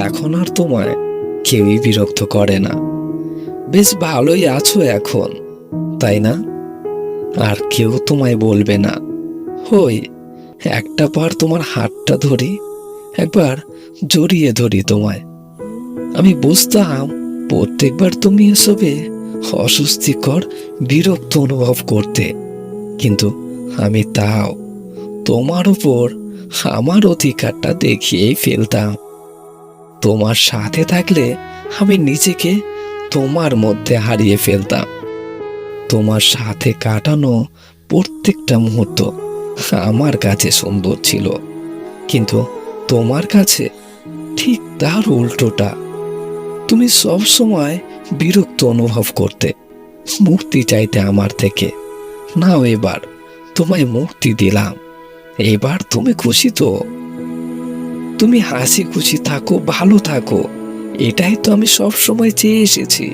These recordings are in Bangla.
এখন আর তোমায় কেউই বিরক্ত করে না। বেশ ভালোই আছো এখন, তাই না? আর কেউ তোমায় বলবে না। হই, একটা বার তোমার হাতটা ধরি, একবার জড়িয়ে ধরি তোমায়। আমি বুঝতাম প্রত্যেকবার তুমি এসবে অস্বস্তিকর, বিরক্ত অনুভব করতে, কিন্তু আমি তাও তোমার উপর আমার অধিকারটা দেখিয়েই ফেলতাম। তোমার সাথে থাকলে আমি নিজেকে তোমার মধ্যে হারিয়ে ফেলতাম। তোমার সাথে কাটানো প্রত্যেকটা মুহূর্ত আমার কাছে সুন্দর ছিল, কিন্তু তোমার কাছে ঠিক তার উল্টোটা। তুমি সব সময় বিরক্ত অনুভব করতে, মুক্তি চাইতে আমার থেকে। নাও, এবার তোমায় মুক্তি দিলাম। এবার তুমি খুশি তো? তুমি হাসি খুশি থাকো, ভালো থাকো, এটাই তো আমি সব সময় চেয়ে এসেছি।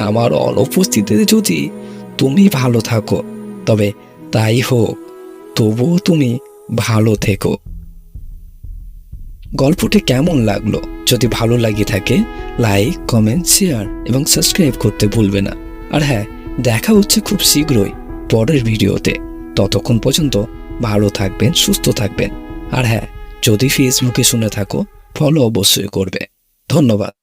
আমার অনুপস্থিতিতে যদি তুমি ভালো থাকো, তবে তাই হোক, তবুও তুমি ভালো থেকো। গল্পটি কেমন লাগলো? যদি ভালো লাগে থাকে, লাইক, কমেন্ট, শেয়ার এবং সাবস্ক্রাইব করতে ভুলবে না। আর হ্যাঁ, দেখা হচ্ছে খুব শীঘ্রই পরের ভিডিওতে। ততক্ষণ পর্যন্ত ভালো থাকবেন, সুস্থ থাকবেন। আর হ্যাঁ, যদি ফেসবুকে শুনে থাকো, ফলো অবশ্যই করবে। ধন্যবাদ।